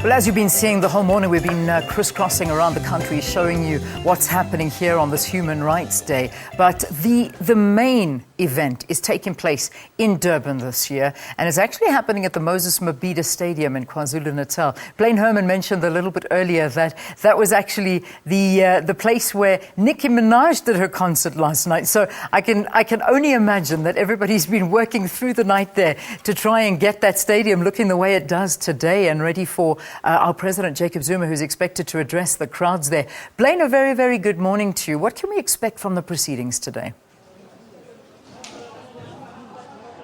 Well, as you've been seeing the whole morning, we've been crisscrossing around the country showing you what's happening here on this Human Rights Day. But the main event is taking place in Durban this year, and it's actually happening at the Mabhida Stadium in Kwa-Zulu-Natal. Blain Herman mentioned a little bit earlier that that was actually the place where Nicki Minaj did her concert last night. So I can only imagine that everybody's been working through the night there to try and get that stadium looking the way it does today and ready for our President Jacob Zuma, who's expected to address the crowds there. Blain, a very, very good morning to you. What can we expect from the proceedings today?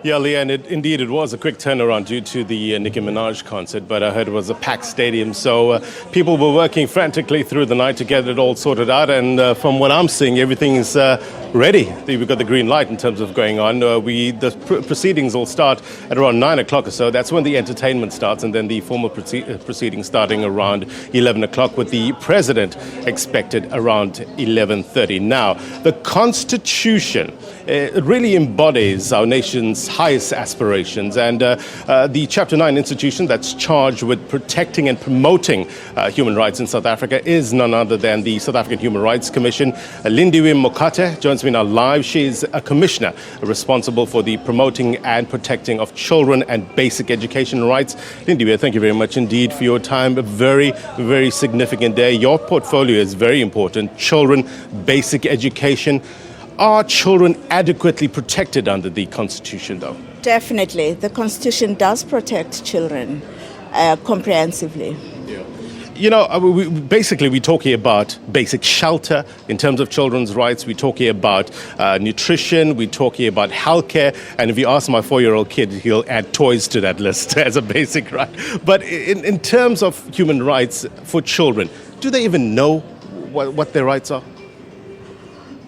Yeah, Leanne, indeed it was a quick turnaround due to the Nicki Minaj concert, but I heard it was a packed stadium, so people were working frantically through the night to get it all sorted out, and from what I'm seeing, everything's ready. We've got the green light in terms of going on. The proceedings will start at around 9 o'clock or so. That's when the entertainment starts, and then the formal proceedings starting around 11 o'clock, with the president expected around 11:30. Now, the Constitution it really embodies our nation's highest aspirations, and the Chapter 9 institution that's charged with protecting and promoting human rights in South Africa is none other than the South African Human Rights Commission. Lindiwe Makote joins me now live. She's a commissioner responsible for the promoting and protecting of children and basic education rights. Lindiwe, thank you very much indeed for your time. A very, very significant day. Your portfolio is very important. Children, basic education. Are children adequately protected under the Constitution, though? Definitely. The Constitution does protect children comprehensively. Yeah. You know, we're talking about basic shelter in terms of children's rights. We're talking about nutrition. We're talking about healthcare. And if you ask my 4-year-old kid, he'll add toys to that list as a basic right. But in terms of human rights for children, do they even know what their rights are?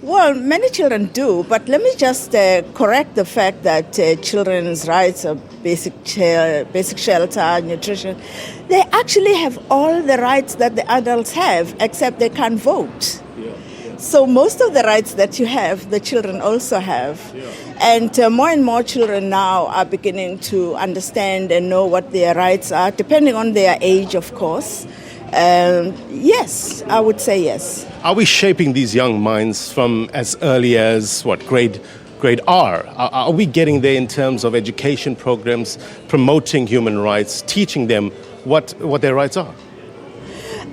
Well, many children do, but let me just correct the fact that children's rights are basic shelter, nutrition. They actually have all the rights that the adults have, except they can't vote. Yeah. So most of the rights that you have, the children also have. Yeah. And more and more children now are beginning to understand and know what their rights are, depending on their age, of course. Yes, I would say yes. Are we shaping these young minds from as early as, grade R? Are we getting there in terms of education programs, promoting human rights, teaching them what their rights are?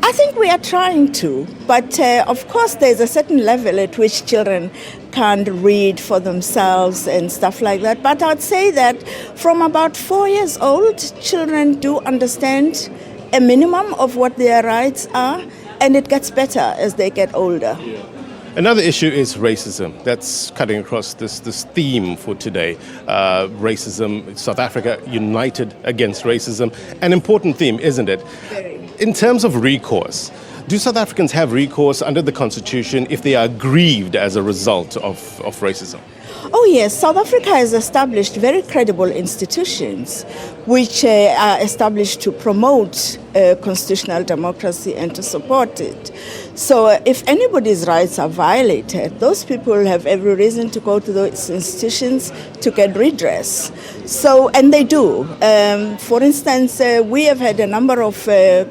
I think we are trying to, but of course there's a certain level at which children can't read for themselves and stuff like that. But I'd say that from about 4 years old, children do understand a minimum of what their rights are, and it gets better as they get older. Yeah. Another issue is racism. That's cutting across this theme for today. Racism, South Africa united against racism. An important theme, isn't it? Very. In terms of recourse, do South Africans have recourse under the Constitution if they are aggrieved as a result of racism? Oh yes, South Africa has established very credible institutions which are established to promote constitutional democracy and to support it. So if anybody's rights are violated, those people have every reason to go to those institutions to get redress. So, and they do. For instance, we have had a number of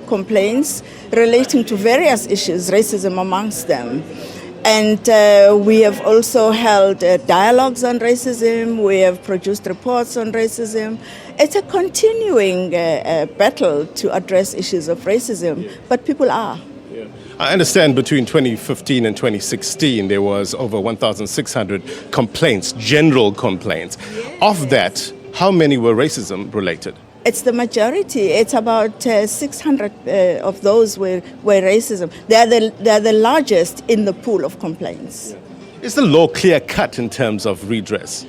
complaints relating to various issues, racism amongst them. And we have also held dialogues on racism. We have produced reports on racism. It's a continuing battle to address issues of racism, but people are. Yeah. I understand between 2015 and 2016, there was over 1,600 complaints, general complaints. Yes. Of that, how many were racism related? It's the majority. It's about 600 of those were racism. They're the largest in the pool of complaints. Yeah. Is the law clear-cut in terms of redress?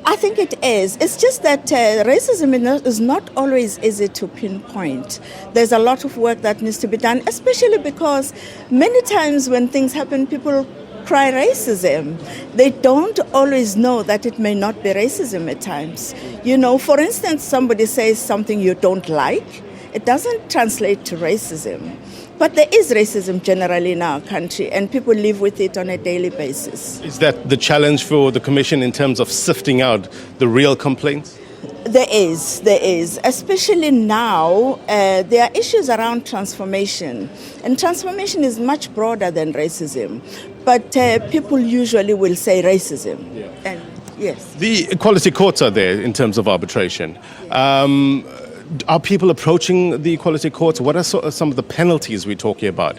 I think it is. It's just that racism is not always easy to pinpoint. There's a lot of work that needs to be done, especially because many times when things happen, people cry racism. They don't always know that it may not be racism at times. You know, for instance, somebody says something you don't like, it doesn't translate to racism. But there is racism generally in our country, and people live with it on a daily basis. Is that the challenge for the Commission in terms of sifting out the real complaints? There is. Especially now, there are issues around transformation. And transformation is much broader than racism. But people usually will say racism. Yeah. And yes. The equality courts are there in terms of arbitration. Are people approaching the equality courts? What are some of the penalties we're talking about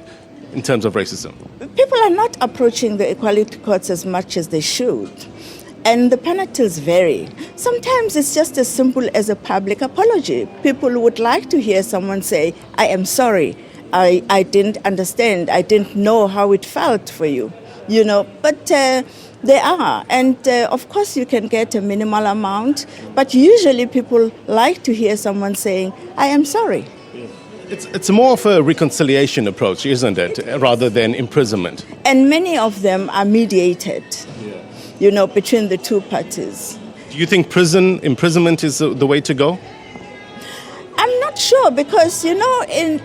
in terms of racism? People are not approaching the equality courts as much as they should. And the penalties vary. Sometimes it's just as simple as a public apology. People would like to hear someone say, I am sorry, I didn't understand, I didn't know how it felt for you, but they are. And of course you can get a minimal amount, but usually people like to hear someone saying, I am sorry. It's more of a reconciliation approach, isn't it, rather than imprisonment? And many of them are mediated. Between the two parties. Do you think imprisonment is the way to go? I'm not sure because, in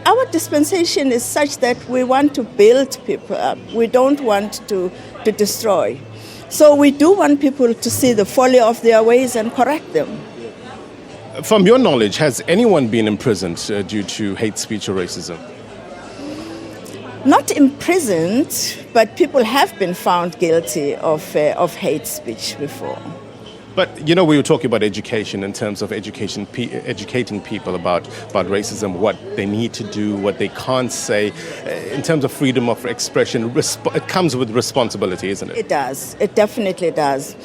our dispensation is such that we want to build people up. We don't want to destroy. So we do want people to see the folly of their ways and correct them. From your knowledge, has anyone been imprisoned due to hate speech or racism? Not imprisoned, but people have been found guilty of hate speech before. But, we were talking about education in terms of educating people about racism, what they need to do, what they can't say. In terms of freedom of expression, it comes with responsibility, isn't it? It does. It definitely does.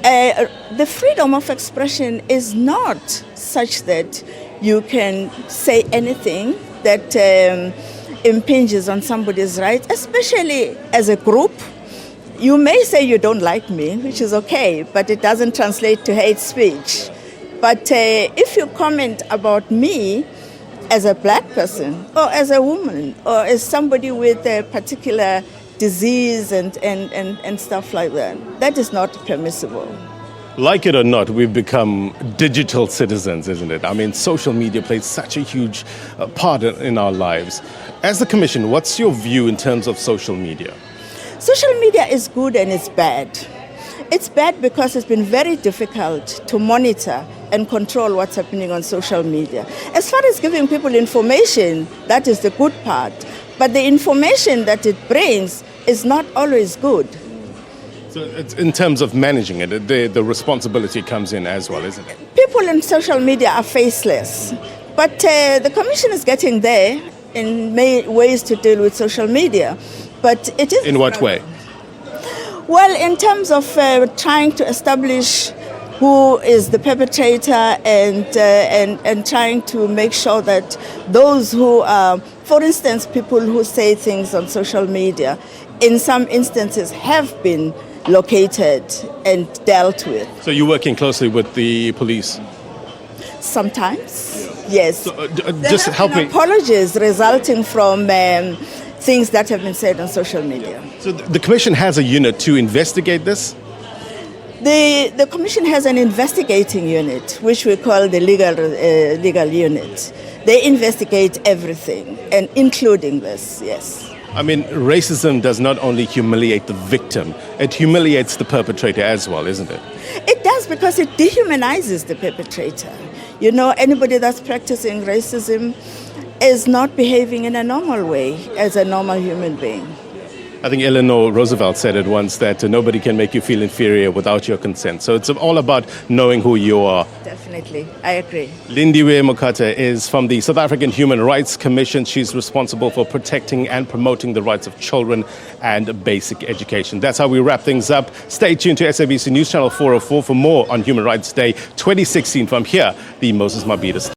The freedom of expression is not such that you can say anything that impinges on somebody's rights, especially as a group. You may say you don't like me, which is okay, but it doesn't translate to hate speech. But if you comment about me as a black person, or as a woman, or as somebody with a particular disease and stuff like that, that is not permissible. Like it or not, we've become digital citizens, isn't it? I mean, social media plays such a huge part in our lives. As the Commission, what's your view in terms of social media? Social media is good and it's bad. It's bad because it's been very difficult to monitor and control what's happening on social media. As far as giving people information, that is the good part. But the information that it brings is not always good. So it's in terms of managing it, the responsibility comes in as well, isn't it? People in social media are faceless. But the Commission is getting there in ways to deal with social media. But it is. In what way? Well, in terms of trying to establish who is the perpetrator and trying to make sure that those who are, for instance, people who say things on social media, in some instances have been located and dealt with. So you're working closely with the police? Sometimes, yes. So, just help me. Apologies resulting from things that have been said on social media. So the Commission has a unit to investigate this? The Commission has an investigating unit, which we call the legal unit. They investigate everything, and including this, yes. I mean, racism does not only humiliate the victim, it humiliates the perpetrator as well, isn't it? It does, because it dehumanizes the perpetrator. Anybody that's practicing racism is not behaving in a normal way as a normal human being. I think Eleanor Roosevelt said it once that nobody can make you feel inferior without your consent. So it's all about knowing who you are. Definitely, I agree. Lindiwe Makote is from the South African Human Rights Commission. She's responsible for protecting and promoting the rights of children and basic education. That's how we wrap things up. Stay tuned to SABC News Channel 404 for more on Human Rights Day 2016 from here, the Moses Mabhida.